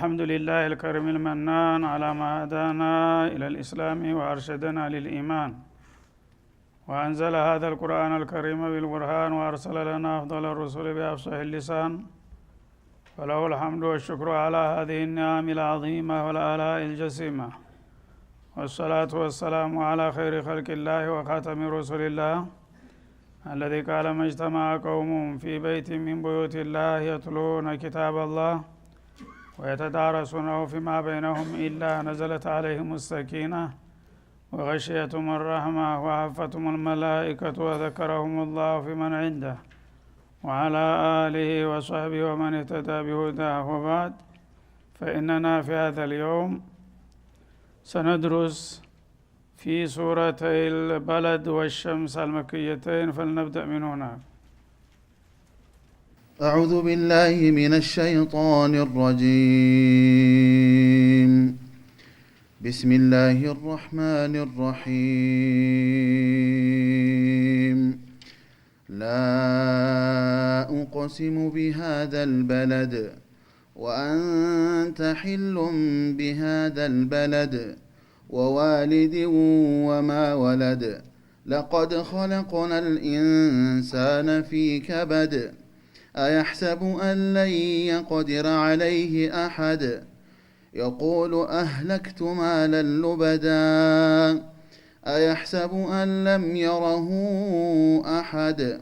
الحمد لله الكريم المنان على ما هدانا إلى الإسلام وأرشدنا للإيمان وأنزل هذا القرآن الكريم بالبرهان وأرسل لنا أفضل الرسل بأفصح اللسان فله الحمد والشكر على هذه النعم العظيمة والآلاء الجسيمة والصلاة والسلام على خير خلق الله وخاتم رسل الله الذي قال ما اجتمع قوم في بيت من بيوت الله يتلون كتاب الله ويتدارسونه فيما بينهم إلا نزلت عليهم السكينة وغشيتهم الرحمة وعفتهم الملائكة وذكرهم الله في من عنده وعلى آله وصحبه ومن اهتدى بهداه وبعد فإننا في هذا اليوم سندرس في سورتي البلد والشمس المكيتين فلنبدأ من هنا. أعوذ بالله من الشيطان الرجيم. بسم الله الرحمن الرحيم. لا أقسم بهذا البلد وأنت حل بهذا البلد ووالد وما ولد لقد خلقنا الإنسان في كبد أيحسب أن لن يقدر عليه أحد يقول أهلكت مالا لبدا أيحسب أن لم يره أحد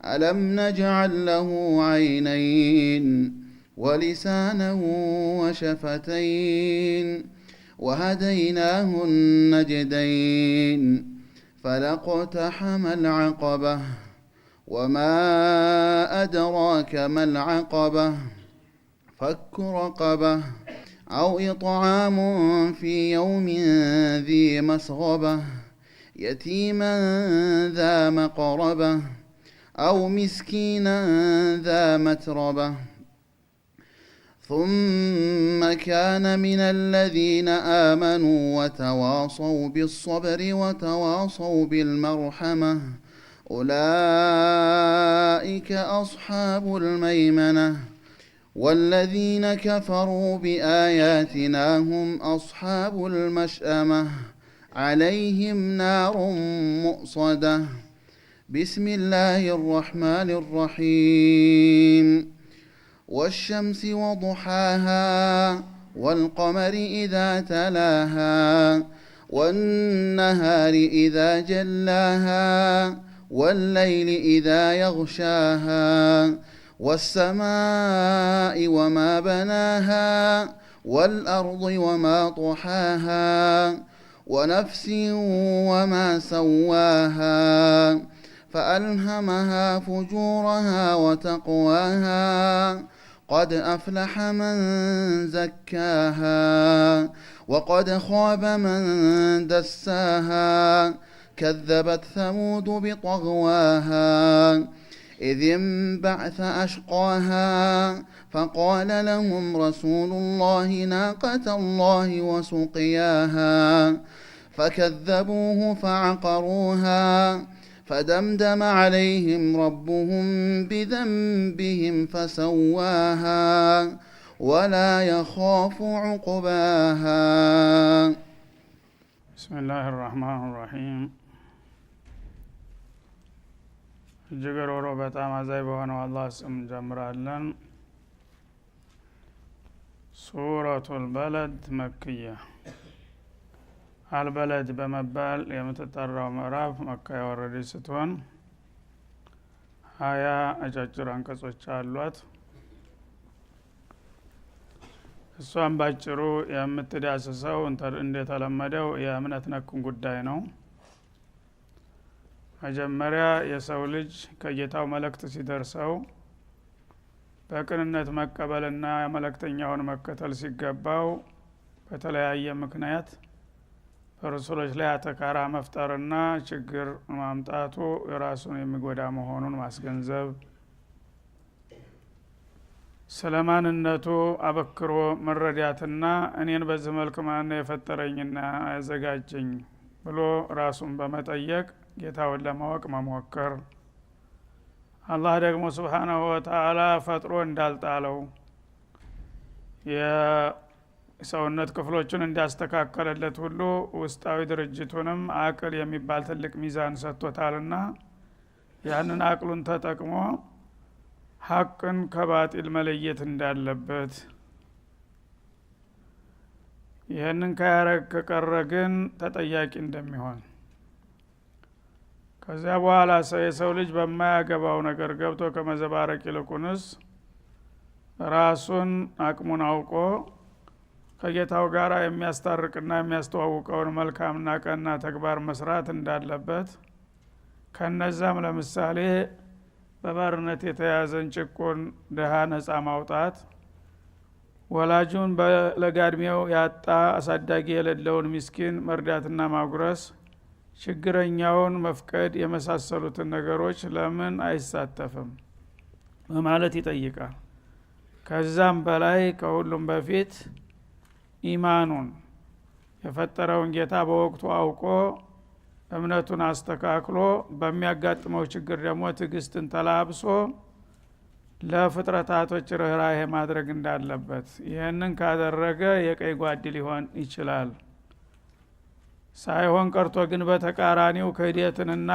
ألم نجعل له عينين ولسانا وشفتين وهديناه النجدين فلاقتحم العقبة وما أدراك ما العقبة فك رقبة أو إطعام في يوم ذي مسغبة يتيما ذا مقربة أو مسكينا ذا متربة ثم كان من الذين آمنوا وتواصوا بالصبر وتواصوا بالمرحمة أولئك أصحاب الميمنة والذين كفروا بآياتنا هم أصحاب المشأمة عليهم نار مؤصدة بسم الله الرحمن الرحيم والشمس وضحاها والقمر إذا تلاها والنهار إذا جلاها والليل إذا يغشاها والسماء وما بناها والأرض وما طحاها ونفس وما سواها فألهمها فجورها وتقواها قد أفلح من زكاها وقد خاب من دساها كذبت ثمود بطغواها إذ انبعث أشقاها فقال لهم رسول الله ناقة الله وسقياها فكذبوه فعقروها فدمدم عليهم ربهم بذنبهم فسواها ولا يخاف عقباها. بسم الله الرحمن الرحيم. እጅግ ሮሮ በጣም አዛኝ በሆነው አላህ ስም እንጀምራለን። ሱረቱል በለድ መክያ አልበለድ በመባል የምትጠራው ምዕራፍ መካ የወረደች ስትሆን 20 አጫጭር አንቀጾች አሏት። እሷም ባጭሩ የምትዳስሰው እንደተለመደው የእምነት ነክን ጉዳይ ነው። መጀመሪያ የሰው ልጅ ከጌታው መልእክት ሲደርሰው በቅንነት መቀበልና የመልእክተኛውን መከተል ሲገባው በተለያየ ምክንያት በረሱሎች ላይ አተካራ መፍጠርና ችግር ማምጣቱ የራሱን የሚጎዳ መሆኑን ማስገንዘብ፣ ስለማንነቱ አበክሮ መረዳትና እኔን በዚህ መልክ ማን የፈጠረኝና ያዘጋጀኝ ብሎ ራሱን በመጠየቅ ጌታውን ለማወቅ መሞከር፣ አላህ ደግሞ ሱብሓነሁ ወተዓላ ፈጥሮ እንዳልጣለው የሰውነት ክፍሎችን እንዲያስተካከለለት ሁሉ ውስጣዊ ድርጅቱንም አቅል የሚባል ትልቅ ሚዛን ሰጥቶታልና ያንን አቅሉን ተጠቅሞ ሐቅን ከባጢል መለየት እንዳለበት ይህንን ካያረግ ከቀረ ግን ተጠያቂ እንደሚሆን ከዚያ በኋላ የሰው ልጅ በማያገባው ነገር ገብቶ ከመዘባረቅ ይልቁንስ ራሱን አቅሙን አውቆ ከጌታው ጋር የሚያስታርቅና የሚያስተዋውቀውን መልካምና ቀና ተግባር መስራት እንዳለበት ከነዛም ለምሳሌ በባርነት የተያዘን ጭቁን ድሃ ነፃ ማውጣት ወላጁን በለጋድሜው ያጣ አሳዳጊ የሌለውን ምስኪን መርዳትና ማጉረስ ችግረኛውን መፍቀድ የመሳሰሉትን ነገሮች ለምን አይሳተፍም በማለት ይጠይቃል። ከዛም በላይ ከሁሉም በፊት ኢማኑን የፈጠረውን ጌታ በወቅቱ አውቆ እምነቱን አስተካክሎ በሚያጋጥመው ችግር ደግሞ ትዕግስትን ተላብሶ ለፍጥረታቶች ርህራሄ ማድረግ እንዳለበት ይህንን ካደረገ የቀይ ጓድ ሊሆን ይችላል። ሳይሆን ቀርቶ ግን በተቃራኒው ክህደትንና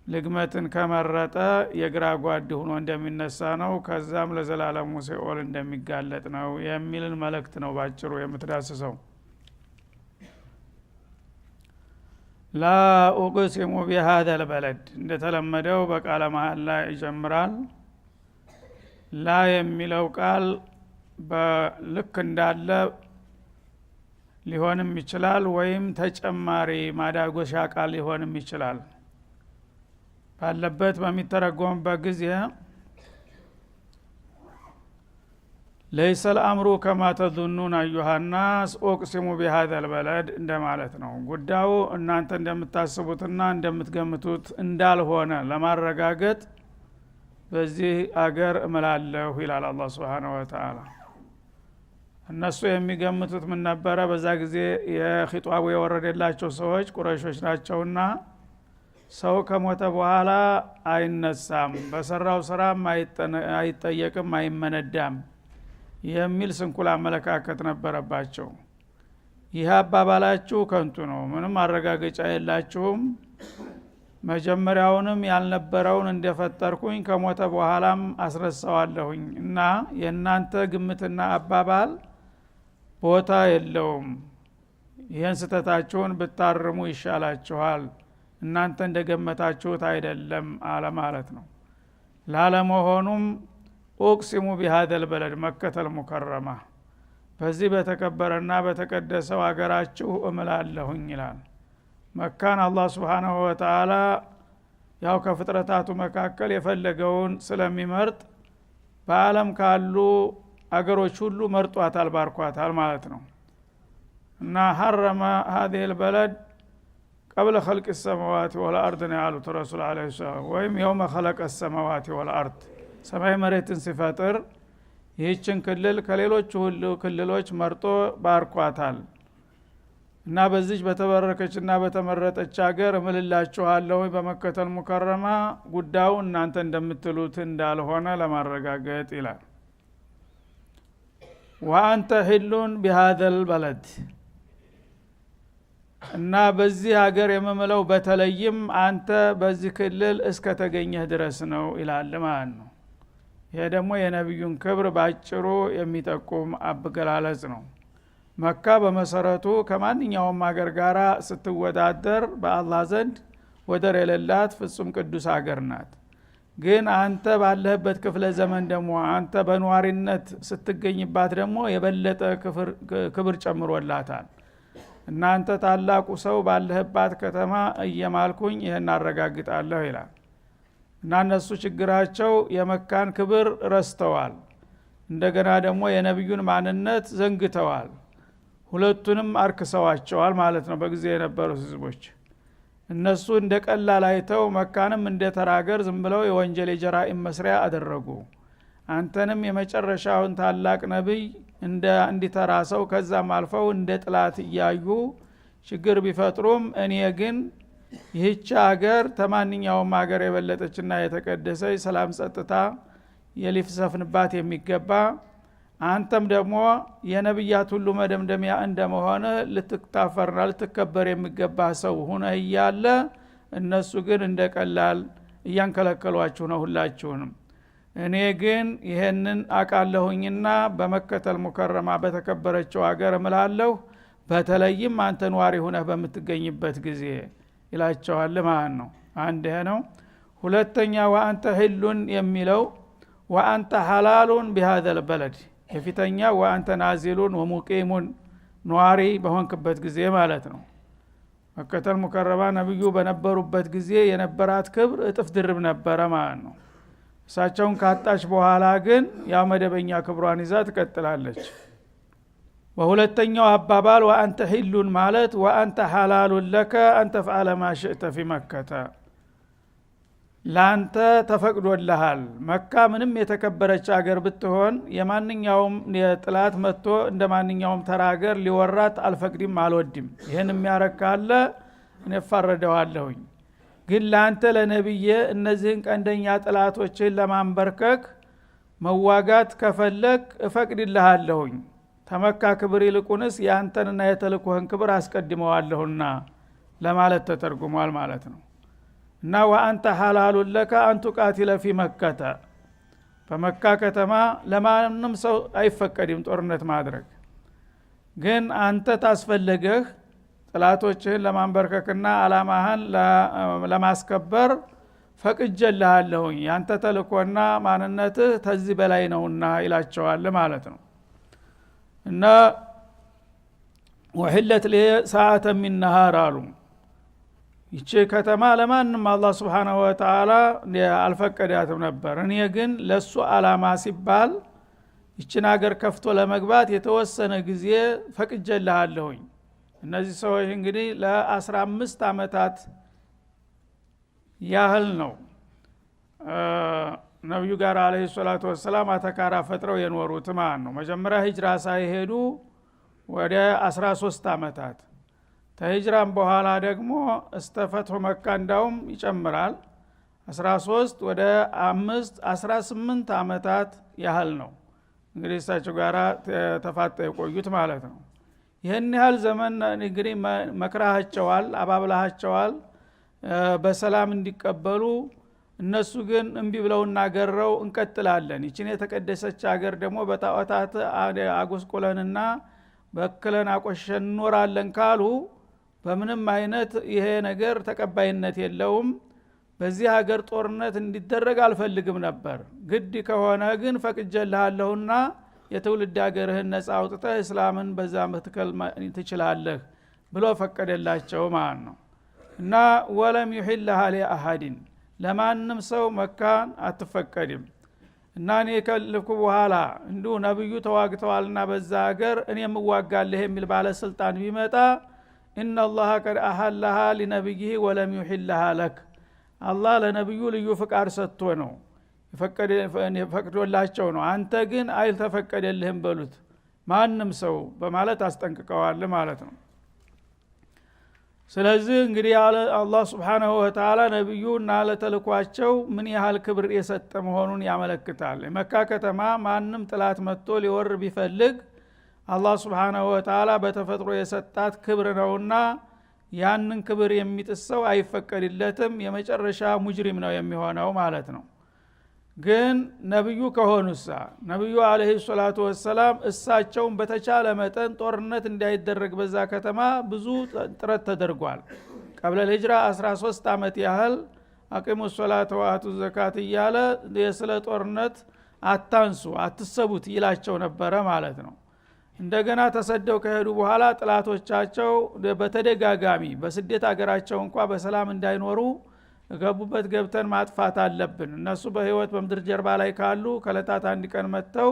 ልግመትን ከመረጠ የግራ ጓድ ሆኖ እንደሚነሳ ነው። ከዛም ለዘላለሙ ሲኦል እንደሚጋለጥ ነው የሚልን መልእክት ነው ባጭሩ የምትዳስሰው። ላ ኡቅሲሙ ቢሃذا البلد እንደተለመደው በቃለ መሐላ ይጀምራል። ላ የሚለው ቃል በልክ እንዳለ ሊሆንም ይችላል ወይም ተጨማሪ ማዳጎሻ ቃል ሊሆንም ይችላል። ባለበት በሚተረጎምበት ጊዜ ليس الامر كما تظنون ايها الناس اقسم بهذا البلد እንደማለት ነው። ጉዳዩ እናንተ እንደምታስቡትና እንደምትገምቱት እንዳልሆነ ለማረጋገጥ በዚህ አገር እምላለሁ ይላል አላህ Subhanahu Wa Ta'ala። እነሱ የሚገምቱት ምን ነበረ? በዛ ጊዜ የኺጧቡ የወረደላቸው ሰዎች ቁረይሾች ናቸውና ሰው ከሞተ በኋላ አይነሳም፣ በሰራው ስራ አይጠየቅም፣ አይመነዳም የሚል ስንኩል አመለካከት ነበረባቸው። ይህ አባባላችሁ ከንቱ ነው፣ ምንም አረጋገጫ የላችሁም፣ መጀመሪያውንም ያልነበረውን እንደፈጠርኩኝ ከሞተ በኋላም አስረሳዋለሁኝ እና የእናንተ ግምትና አባባል ቦታ የለውም፣ ይህን ስተታችሁን ብታርሙ ይሻላችኋል፣ እናንተ እንደገመታችሁት አይደለም አለ ማለት ነው። ላለመሆኑም ኡቅሲሙ بهذا البلد መከተ المكرመ በዚህ በተከበረና በተቀደሰው አገራችሁ እምላለሁኝ ይላል። መካን አላህ Subhanahu Wa Ta'ala ያው ከፍጥረታቱ መካከል የፈለገውን ስለሚመርጥ በአለም ካሉ አገሮች ሁሉ መርጧታል፣ ባርኳታል ማለት ነው። እና حرم هذه البلد قبل خلق السماوات والارض ያሉት ረሱል አለይሂ ሰላም ወይም يوم خلق السماوات والارض ሰማይ መሬትን ሲፈጥር ይህችን ክልል ከሌሎች ሁሉ ክልሎች መርጦ ባርኳታል እና በዚህ በተበረከችና በተመረጠች ሀገር እምልላችኋለሁ በመከተል ሙከረማ ጉዳዩ እናንተ እንደምትሉት እንዳልሆነ ለማረጋገጥ ይላል። ወአንተ ሒሉን بهذا البلد እና በዚህ ሀገር የመመለው በተለይም አንተ በዚህ ክልል እስከ ተገኘህ ድረስ ነው ይላል ማለት ነው። ይሄ ደግሞ የነብዩን ክብር ባጭሩ የሚጠቁም አበገላለጽ ነው። መካ በመሰረቱ ከማንኛውም ሀገር ጋራ ስትወዳደር በአላህ ዘንድ ወደር የሌላት ፍጹም ቅዱስ ሀገር ናት። ግን አንተ ባለህበት ክፍለ ዘመን ደግሞ አንተ በኗሪነት ስትገኝባት ደግሞ የበለጠ ክብር ጨምሮላታል። እናንተ ታላቁ ሰው ባለህባት ከተማ እየማልኩኝ ይሄን አረጋግጣለሁ ይላል። እና እነሱ ችግራቸው የመካን ክብር ረስተዋል፣ እንደገና ደግሞ የነብዩን ማንነት ዘንግተዋል። ሁለቱንም አርክሰዋቸዋል ማለት ነው። በጊዜ የነበሩ ህዝቦች እነሱ እንደቀላል አይተው መካንም እንደተራገር ዝም ብለው የወንጀል የጀራኢም መስሪያ አደረጉ። አንተንም የመጨረሻውን ታላቅ ነብይ እንዲተራ ሰው ከዛም አልፈው እንደ ጥላት እያዩ ችግር ቢፈጥሩም እኔ ግን ይህች ሀገር ተማንኛውም ሀገር የበለጠችና የተቀደሰች ሰላም ጸጥታ የሊፍሰፍንባት የሚገባ አንተም ደግሞ የነብያት ሁሉ መደምደሚያ እንደመሆነ ልትታፈርና ልትከበር የሚገባ ሰው ሆነ እያለ እነሱ ግን እንደቀላል እያንከለከሏችሁ ነው ሁላችሁንም። እኔ ግን ይሄንን አቃለሁኝና በመከተል ሙከረማ በተከበረችው ሀገር እምላለሁ በተለይም አንተ ነዋሪ ሆነህ በምትገኝበት ጊዜ ይላቸዋል ማለት ነው። አንድ ይሄ ነው። ሁለተኛ ወአንተ ሂሉን የሚለው ወአንተ ሐላሉን بهذا البلد የፊተኛ ወአንተ ናዚሉን ወሙቂሙን ነዋሪ በሆንክበት ጊዜ ማለት ነው። መከተል ሙከረማ ነብዩ በነበሩበት ጊዜ የነበራት ክብር እጥፍ ድርብ ነበረ ማለት ነው። እሳቸውን ካጣች በኋላ ግን ያ መደበኛ ክብሯን ይዛ ትቀጥላለች። በሁለተኛው አባባል ወአንተ ሂሉን ማለት ወአንተ ሐላሉን ለከ አንተ ፈዓለ ማ ሽእተ ፊ መከተ ላንተ ተፈቅዶልሃል። መካ ምንም የተከበረች አገር ብትሆን የማንኛውም የጥላት መጥቶ እንደማንኛውም ተራገር ሊወራት አልፈቅድም አልወድም። ይሄን የሚያረካለ እኔ ፈረደዋለሁኝ። ግን ላንተ ለነብዬ እነዚህን ቀንደኛ ጥላቶችን ለማንበርከክ መዋጋት ከፈለክ እፈቅድልሃለሁኝ። ተመካ ክብር ይልቁንስ ያንተንና የተልኮህን ክብር አስቀድመዋለሁና ለማለት ተተርጉሟል ማለት ነው። እና ወአንተ ሐላሉን ለከ አንቱ ቃቲለ ፊ መከተ በመካ ከተማ ለማንም ሰው አይፈቀድም ጦርነት ማድረግ። ግን አንተ ታስፈልገህ ጥላቶችህን ለማንበርከክና አላማህን ለማስከበር ፈቅጀልሃለሁኝ። ያንተ ተልኮና ማንነትህ ተዚህ በላይ ነውና ይላቸዋል ማለት ነው። እና ወህለት ለሰዓተ ሚን ነሃር አሉ። ይቺ ከተማ ለማንም አላህ Subhanahu Wa Ta'ala አልፈቀዳትም ነበር። እኔ ግን ለሱ አላማ ሲባል ይችን ሀገር ከፍቶ ለመግባት የተወሰነ ጊዜ ፈቅጀልሃለሁኝ። እነዚህ ሰዎች እንግዲህ ለ15 አመታት ያህል ነው ነብዩ ጋር አለይሂ ሰላቱ ወሰለም አተካራ ፈጥረው የኖሩት ማለት ነው። መጀመሪያ ሂጅራ ሳይሄዱ ወደ 13 አመታት ተሂጅራም በኋላ ደግሞ እስተፈትሁ መካ እንዳውም ይጨምራል 13 ወደ 5 18 አመታት ያህል ነው እንግዲህ እሳቸው ጋራ ተፋጠው የቆዩት ማለት ነው። ይሄን ያህል ዘመን እንግዲህ መክራሃቸዋል፣ አባብላሃቸዋል በሰላም እንዲቀበሉ። እነሱ ግን እንቢ ብለውና ገረው እንቀጥላለን ይችን የተቀደሰች ሀገር ደግሞ በጣዖታት አጎስቆለንና በክለን አቆሸን ኖራለን ካሉ በምንም አይነት ይሄ ነገር ተቀባይነት የለውም። በዚህ ሀገር ጦርነት እንዲደረግ አልፈልግም ነበር። ግድ ከሆነ ግን ፈቅጀልሃለሁና የትውልድ ሀገርህን ነፃ አውጥተህ እስላምን በዛ መትከል ትችላለህ ብሎ ፈቀደላቸው ማለት ነው። እና ወለም ይሂልሃ ለአሐድን ለማንም ሰው መካን አትፈቀድም። እና እኔ ከልኩ በኋላ እንዱ ነብዩ ተዋግተዋልና በዛ ሀገር እኔም እዋጋለሁ የሚል ባለስልጣን ቢመጣ ان الله قد احلها لنبيه ولم يحلها لك አላህ ለነብዩ ልዩ ፍቃድ ሰጥቶ ነው ፈቅዶላቸው ነው። አንተ ግን አይተፈቀደልህም በሉት ማንም ሰው በማለት አስጠንቅቀዋል ማለት ነው። ስለዚህ እንግዲህ አላህ Subhanahu Wa Ta'ala ነብዩና ለተልኳቸው ምን ያህል ክብር የሰጠ መሆኑን ያመለክታል። መካ ከተማ ማንም ጥላት መጥቶ ሊወር ቢፈልግ አላህ Subhanahu Wa Ta'ala በተፈጥሮ የሰጣት ክብር ነውና ያንን ክብር የሚጥሰው አይፈቀድለትም፣ የመጨረሻ ሙጅሪም ነው የሚሆነው ማለት ነው። ግን ነብዩ ከሆኑሳ ነብዩ አለይሂ ሰላቱ ወሰለም እሳቸውን በተቻለ መጠን ጦርነት እንዳይደረግ በዛ ከተማ ብዙ ጥረት ተደርጓል። ቀብለ الهجرة 13 አመት ያህል አቂሙ ሶላተ ወአቱ ዘካት እያለ የስለ ጦርነት አታንሱ አትሰቡት ይላቸው ነበረ ማለት ነው። እንደገና ተሰደው ከሄዱ በኋላ ጥላቶቻቸው በተደጋጋሚ በስደት ሀገራቸው እንኳን በሰላም እንዳይኖሩ ገቡበት ገብተን ማጥፋት አለብን፣ እነሱ በህይወት በምድር ጀርባ ላይ ካሉ ከለታት አንድ ቀን መተው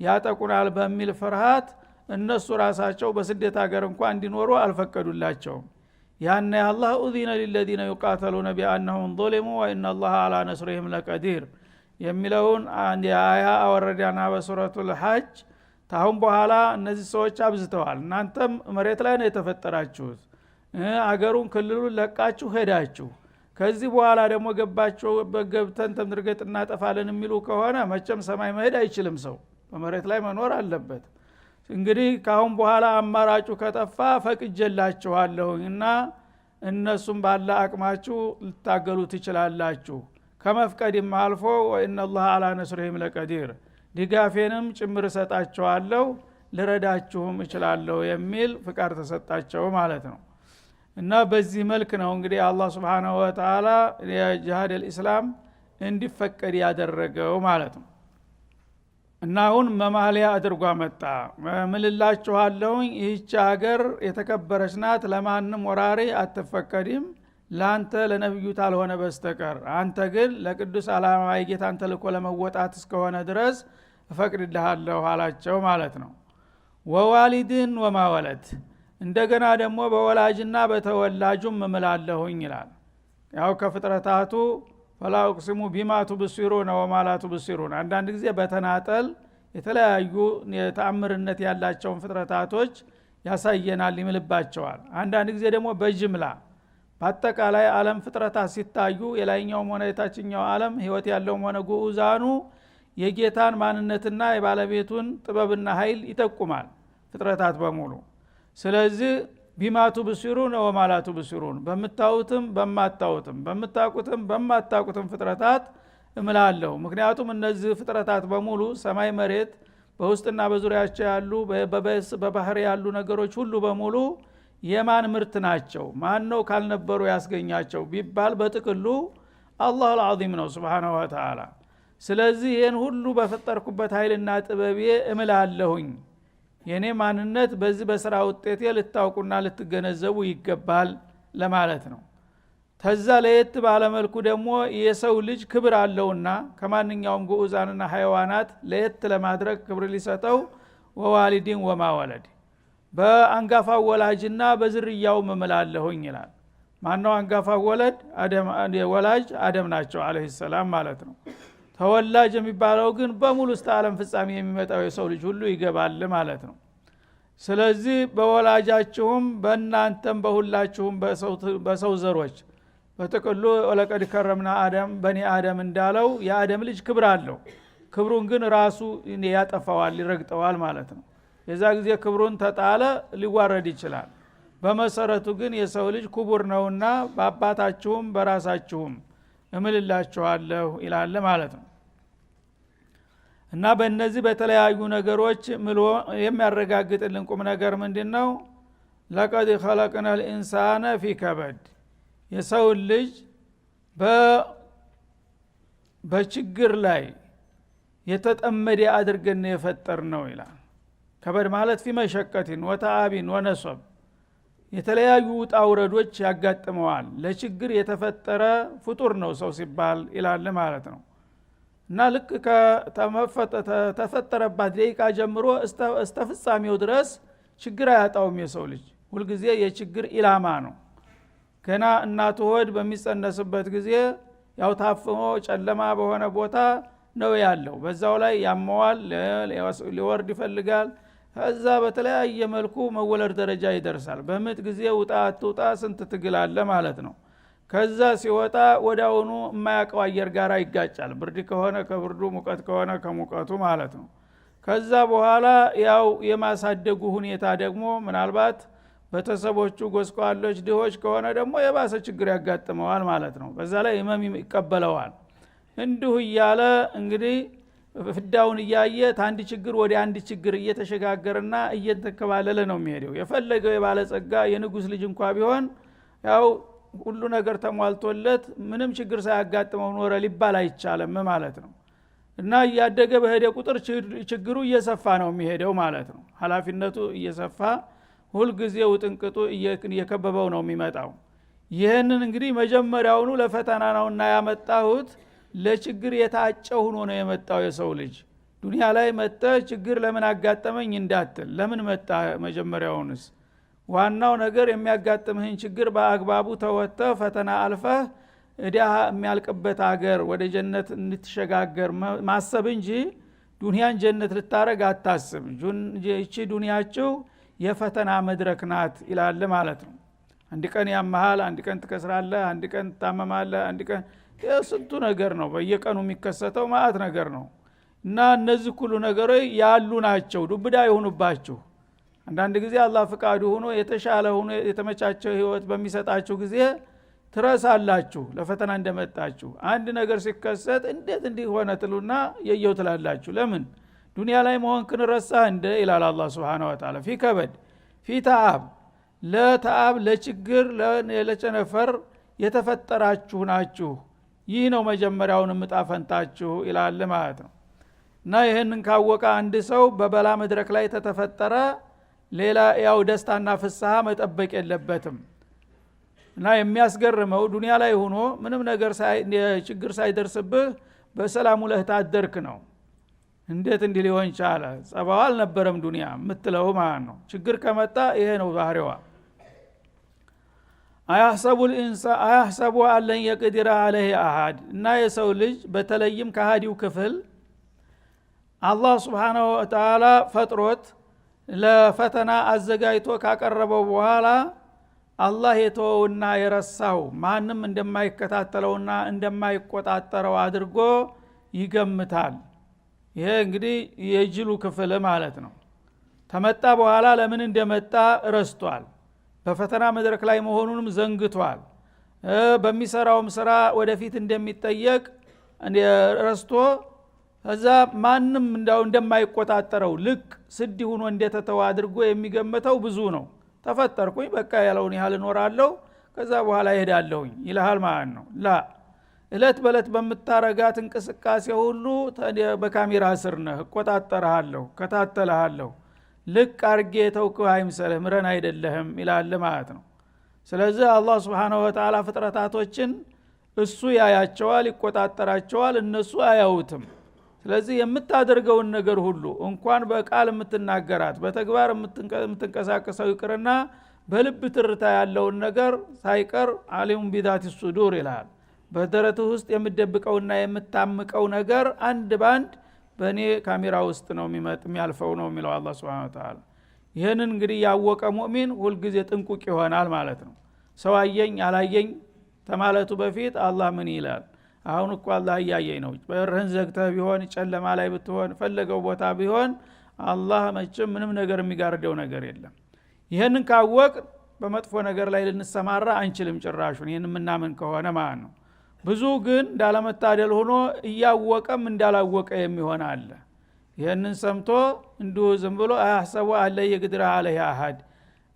ያጠቁናል በሚል ፍርሃት እነሱ ራሳቸው በስደት ሀገር እንኳን እንዲኖሩ አልፈቀዱላቸውም። ያን አላህ ኡዚነ للذين يقاتلون بانهم ظلموا وان الله على نصرهم لقدير የሚለውን አንድ አያ አወረዳና በሱረቱል ሐጅ ታሁን በኋላ እነዚህ ሰዎች አብዝተዋል፣ እናንተም መሬት ላይ ነው የተፈጠራችሁት፣ አገሩን ክልሉን ለቃችሁ ሄዳችሁ ከዚህ በኋላ ደግሞ ገባችሁ በገብተን ተምድርገጥ እናጠፋለን የሚሉ ከሆነ መቼም ሰማይ መሄድ አይችልም ሰው በመሬት ላይ መኖር አለበት። እንግዲህ ካሁን በኋላ አማራጩ ከጠፋ ፈቅጀላችኋለሁና እነሱም ባለ አቅማችሁ ልታገሉ ትችላላችሁ። ከመፍቀድም አልፎ ወኢነላህ አላ ነስሪሂም ለቀዲር ድጋፌንም ጭምር ሰጣቸዋለሁ ልረዳችሁም እችላለሁ የሚል ፍቃድ ተሰጣቸው ማለት ነው። እና በዚህ መልክ ነው እንግዲህ አላህ Subhanahu Wa Ta'ala የጂሃድ አልኢስላም እንዲፈቀድ ያደረገው ማለት ነው። እና አሁን መማሊያ አድርጓ መጣ። ምልላችኋለሁ ይህች ሀገር የተከበረች ናት፣ ለማንም ወራሪ አትፈቀድም ላንተ ለነብዩ ታልሆነ በስተቀር፣ አንተ ግን ለቅዱስ ዓላማ የጌታን ተልእኮ ለመወጣት እስከሆነ ድረስ እፈቅድልሃለሁ አላቸው ማለት ነው። ወዋሊድን ወማወለድ እንደገና ደግሞ በወላጅና በተወላጁም እምላለሁኝ ይላል። ያው ከፍጥረታቱ ፈላ እቅስሙ ቢማ ትብሲሩነ ወማ ላ ትብሲሩን፣ አንዳንድ ጊዜ በተናጠል የተለያዩ የተአምርነት ያላቸውን ፍጥረታቶች ያሳየናል ይምልባቸዋል። አንዳንድ ጊዜ ደግሞ በጅምላ በአጠቃላይ ዓለም ፍጥረታት ሲታዩ የላይኛውም ሆነ የታችኛው ዓለም ህይወት ያለውም ሆነ ጉዑዛኑ የጌታን ማንነትና የባለቤቱን ጥበብና ኃይል ይጠቁማል ፍጥረታት በሙሉ። ስለዚህ ቢማቱ ብሲሩን ወማላቱ ብሲሩን በመታውትም በማታውትም በመታቁትም በማታቁትም ፍጥረታት እምላለሁ። ምክንያቱም እነዚህ ፍጥረታት በሙሉ ሰማይ መሬት በውስጥና በዙሪያቸው ያሉ በባህር ያሉ ነገሮች ሁሉ በሙሉ የማን ምርት ናቸው? ማን ነው ካልነበሩ ያስገኛቸው ቢባል በጥቅሉ አላህ አልዓዚም ነው Subhanahu Wa Ta'ala። ስለዚህ ይሄን ሁሉ በፈጠርኩበት ኃይልና ጥበቤ እምላለሁኝ። የኔ ማንነት በዚህ በስራ ውጤቴ ልታውቁና ልትገነዘቡ ይገባል ለማለት ነው። ተዛ ለየት ባለመልኩ ደግሞ የሰው ልጅ ክብር አለውና ከማንኛውም ጉዑዛንና ሐይዋናት ለየት ለማድረግ ክብር ሊሰጠው ወዋሊዲን ወማወለድ በአንጋፋው ወላጅና በዝርያው እምላለሁኝ ይላል። ማነው አንጋፋው ወላጅ? አደም ናቸው አለይሂ ሰላም ማለት ነው። ተወላጅ የሚባለው ግን በሙሉ እስከ ዓለም ፍጻሜ የሚመጣው የሰው ልጅ ሁሉ ይገባል ማለት ነው። ስለዚህ በወላጃችሁም በእናንተም በሁላችሁም በሰው ዘሮች በጥቅሉ ወለቀድ ከረምና አደም በኒ አደም እንዳለው የአደም ልጅ ክብር አለው። ክብሩን ግን ራሱ ያጠፋዋል ይረግጠዋል ማለት ነው። የዛ ጊዜ ክብሩን ተጣለ ሊዋረድ ይችላል። በመሰረቱ ግን የሰው ልጅ ክቡር ነውና በአባታችሁም በራሳችሁም እምልላችኋለሁ ይላል ማለት ነው። እና በእነዚህ በተለያዩ ነገሮች ምሎ የሚያረጋግጥልን ቁም ነገር ምንድነው? ለቀድ خلقنا الانسان في كبد የሰው ልጅ በችግር ላይ የተጠመደ አድርገን የፈጠር ነው ይላል። ከበድ ማለት في مشقة وتعب ونصب የተለያዩ ውጣ ውረዶች ያጋጥመዋል። ለችግር የተፈጠረ ፍጡር ነው ሰው ሲባል ይላል ማለት ነው። እና ልክ ከተፈጠረባት ደቂቃ ጀምሮ እስተ ፍጻሜው ድረስ ችግር አያጣውም የሰው ልጅ። ሁልጊዜ የችግር ኢላማ ነው። ገና እናቱ ሆድ በሚጸነስበት ጊዜ ያው ታፍኖ ጨለማ በሆነ ቦታ ነው ያለው። በዛው ላይ ያመዋል፣ ሊወርድ ይፈልጋል። ከዛ በተለያየ መልኩ መወለድ ደረጃ ይደርሳል። በምጥ ጊዜ ውጣ አትውጣ ስንት ትግል አለ ማለት ነው። ከዛ ሲወጣ ወዳውኑ የማያውቀው አየር ጋር ይጋጫል። ብርድ ከሆነ ከብርዱ፣ ሙቀት ከሆነ ከሙቀቱ ማለት ነው። ከዛ በኋላ ያው የማሳደጉ ሁኔታ ደግሞ ምናልባት በተሰቦቹ ጎስቋሎች ድሆች ከሆነ ደግሞ የባሰ ችግር ያጋጥመዋል ማለት ነው። በዛ ላይ ህመም ይቀበለዋል። እንዲሁ እያለ እንግዲህ ፍዳውን እያየ ታንዲ ችግር ወደ አንድ ችግር እየተሸጋገረና እየተከባለለ ነው የሚሄደው። የፈለገው የባለጸጋ የንጉስ ልጅ እንኳን ቢሆን ያው ሁሉ ነገር ተሟልቶለት ምንም ችግር ሳያጋጥመው ኖረ ሊባል አይቻልም ማለት ነው። እና ያደገ በሄደ ቁጥር ችግሩ እየሰፋ ነው የሚሄደው ማለት ነው። ኃላፊነቱ እየሰፋ ሁሉ ጊዜ ውጥንቅጡ እየከበበው ነው የሚመጣው። ይሄንን እንግዲህ መጀመሪያውኑ ለፈተና ነውና ያመጣሁት ለችግር የታጨ ሆኖ ነው የመጣው የሰው ልጅ። ዱንያ ላይ መጣ ችግር ለምን አጋጠመኝ እንዳትል፣ ለምን መጣ መጀመሪያውንስ? ዋናው ነገር የሚያጋጥምህን ችግር በአግባቡ ተወጥተህ ፈተና አልፈህ እዳህ የሚያልቅበት ሀገር ወደ ጀነት እንድትሸጋገር ማሰብ እንጂ ዱንያን ጀነት ልታረግ አታስብ። እቺ ዱንያችሁ የፈተና መድረክ ናት ይላል ማለት ነው። አንድ ቀን ያመሃል፣ አንድ ቀን ትከስራለህ፣ አንድ ቀን ትታመማለህ፣ አንድ ቀን የስንቱ ነገር ነው በየቀኑ የሚከሰተው ማአት ነገር ነው። እና እነዚህ ሁሉ ነገሮች ያሉ ናቸው ዱብዳ ይሆኑባችሁ አንዳንድ ጊዜ አላህ ፍቃዱ ሆኖ የተሻለ ሆኖ የተመቻቸው ህይወት በሚሰጣችሁ ጊዜ ትረሳላችሁ ለፈተና እንደመጣችሁ አንድ ነገር ሲከሰት እንዴት እንዲሆነ ትሉና የየው ትላላችሁ ለምን ዱንያ ላይ መሆንክን ረሳህ እንደ ኢላላ አላህ Subhanahu Wa Ta'ala في ከበድ في تعب ለተዓብ ለችግር ለቸነፈር የተፈጠራችሁ ናችሁ ይህ ነው መጀመሪያውን ምጣፈንታችሁ ኢላል ማለት ነው እና ይሄንን ካወቀ አንድ ሰው በበላ መድረክ ላይ ተተፈጠረ ሌላ ያው ደስታና ፍስሃ መጠበቅ የለበትም እና የሚያስገርመው ዱንያ ላይ ሆኖ ምንም ነገር ችግር ሳይደርስብህ በሰላም ለህታደርክ ነው እንዴት እንዲህ ሊሆን ቻለ ጸባው አልነበረም ዱንያ ምትለው ማለት ነው ችግር ከመጣ ይሄ ነው ባህሪዋ አያህሰቡ አለን የቅዲራ አለህ አሃድ እና የሰው ልጅ በተለይም ከሃዲው ክፍል አላህ Subhanahu Wa Ta'ala ፈጥሮት ለፈተና አዘጋጅቶ ካቀረበው በኋላ አላህ የተወውና የረሳው ማንም እንደማይከታተለውና እንደማይቆጣጠረው አድርጎ ይገምታል ይሄ እንግዲህ የጅሉ ክፍል ማለት ነው ተመጣ በኋላ ለምን እንደመጣ ረስቷል በፈተና መድረክ ላይ መሆኑንም ዘንግቷል በሚሰራውም ስራ ወደፊት እንደሚጠየቅ ረስቶ እዛ ማንም እንደማይቆጣጠረው ልክ ስድ ሆኖ እንደተተው አድርጎ የሚገመተው ብዙ ነው ተፈጠርኩኝ በቃ ያለውን ያህል እኖራለሁ ከዛ በኋላ እሄዳለሁኝ ይልሃል ማለት ነው ላ እለት በለት በመታረጋት እንቅስቃሴ ሁሉ በካሜራ ስር ነህ እቆጣጠርሃለሁ ከታተልሃለሁ ልክ አርጌ ተውኩህ አይምሰልህ ምረን አይደለህም ይላል ማለት ነው ስለዚህ አላህ Subhanahu Wa Ta'ala ፍጥረታቶችን እሱ ያያቸዋል ይቆጣጠራቸዋል እነሱ አያዩትም ስለዚህ የምታደርገውን ነገር ሁሉ እንኳን በቃል የምትናገራት በተግባር የምትንቀሳቀሰው ይቅርና በልብ ትርታ ያለውን ነገር ሳይቀር አሊሙን ቢዛቲ ሱዱር ይላል በደረቱ ውስጥ የምትደብቀውና የምታምቀው ነገር አንድ ባንድ በእኔ ካሜራ ውስጥ ነው የሚያልፈው ነው የሚለው አላህ Subhanahu Wa Ta'ala ይሄንን እንግዲህ ያወቀ ሙእሚን ሁሉ ጊዜ ጥንቁቅ ይሆናል ማለት ነው ሰው አየኝ አላየኝ ተማለቱ በፊት አላህ ምን ይላል አሁን እኮ አላህ ያያየኝ ነው በርህን ዘግተህ ቢሆን ጨለማ ላይ ብትሆን ፈለገው ቦታ ቢሆን አላህ መቼም ምንም ነገር የሚጋርደው ነገር የለም ይሄንን ካወቅ በመጥፎ ነገር ላይ ልንሰማራ አንችልም ጭራሹን ይሄን ምናምን ከሆነ ማለት ነው ብዙ ግን እንዳለመታደል ሆኖ እያወቀም እንዳላወቀ የሚሆን አለ ይሄንን ሰምቶ እንዲሁ ዝም ብሎ አያህሰቡ አለ የግድራ አለህ አሃድ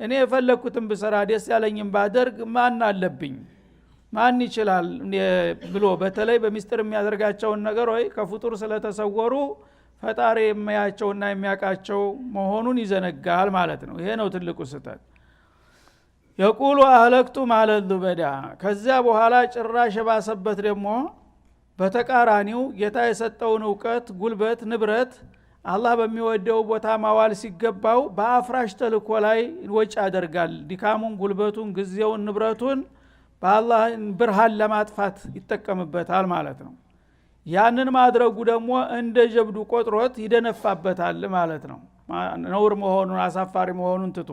እኔ የፈለኩትን ብሰራ ደስ ያለኝም ባደርግ ማን አለብኝ ማን ይችላል ብሎ በተለይ በሚስጥር የሚያደርጋቸውን ነገሮች ከፍጡር ስለተሰወሩ ፈጣሪ የሚያያቸውና የሚያቃቸው መሆኑን ይዘነጋል ማለት ነው ይሄ ነው ትልቁ ስህተት የቁሉ አህለክቱ ማለት ዱበዳ ከዚያ በኋላ ጭራሽ ባሰበት ደግሞ በተቃራኒው ጌታ የሰጠውን ዕውቀት ጉልበት ንብረት አላህ በሚወደው ቦታ ማዋል ሲገባው በአፍራሽ ተልኮ ላይ ወጭ ያደርጋል ዲካሙን ጉልበቱን ጊዜውን ንብረቱን በአላህ ብርሃን ለማጥፋት ይተከምበታል ማለት ነው ያንን ማድረጉ ደግሞ እንደ ጀብዱ ቆጥሮት ይደነፋበታል ማለት ነው ነውር መሆኑን አሳፋሪ መሆኑን ትቶ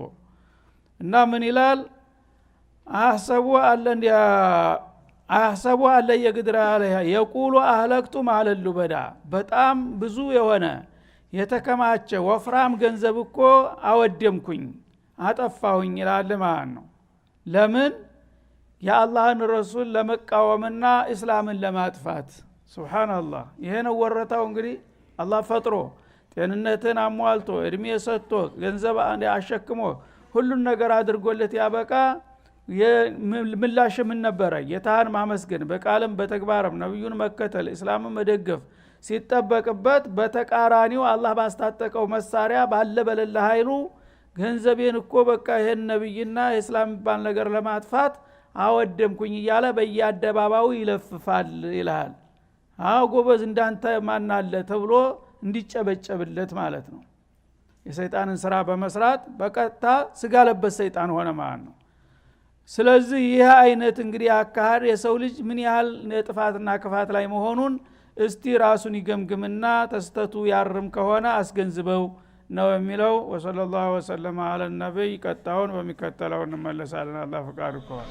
እና ምን ይላል አህሰቡ አለ የግድራ አለህ የቁሉ አህለክቱ ማለሉ በዳ በጣም ብዙ የሆነ የተከማቸ ወፍራም ገንዘብ እኮ አወደምኩኝ አጠፋሁኝ ይላል ማለት ነው ለምን የአላህን ረሱል ለመቃወምና እስላምን ለማጥፋት ሱብሃንአላህ ይሄ ነው ወረታው እንግዲህ አላህ ፈጥሮ ጤንነትን አሟልቶ እድሜ ሰጥቶ ገንዘብ አሸክሞ ሁሉን ነገር አድርጎለት ያበቃ ምላሽ ምን ነበረ ጌታን ማመስገን በቃልም በተግባርም ነብዩን መከተል እስላምን መደገፍ ሲጠበቅበት በተቃራኒው አላህ ባስታጠቀው መሳሪያ ባለ በለለ ኃይሉ ገንዘቤን እኮ በቃ ይሄን ነብይና እስላም ባል ነገር ለማጥፋት አወደምኩኝ እያለ በየአደባባዩ ይለፍፋል ይላል ጎበዝ እንዳንተ ማን አለ ተብሎ እንዲጨበጨብለት ማለት ነው የሰይጣንን ስራ በመስራት በቀጥታ ስጋ ለበስ ሰይጣን ሆነ ማለት ነው ስለዚህ ይህ አይነት እንግዲህ አካሃድ የሰው ልጅ ምን ያህል ጥፋትና ክፋት ላይ መሆኑን እስቲ ራሱን ይገምግምና ተስተቱ ያርም ከሆነ አስገንዝበው ነው የሚለው ወሰለላሁ ዐለ ነብይ ቀጣውን በሚከተለው እንመለሳለን አላህ ፈቃዱ ከሆነ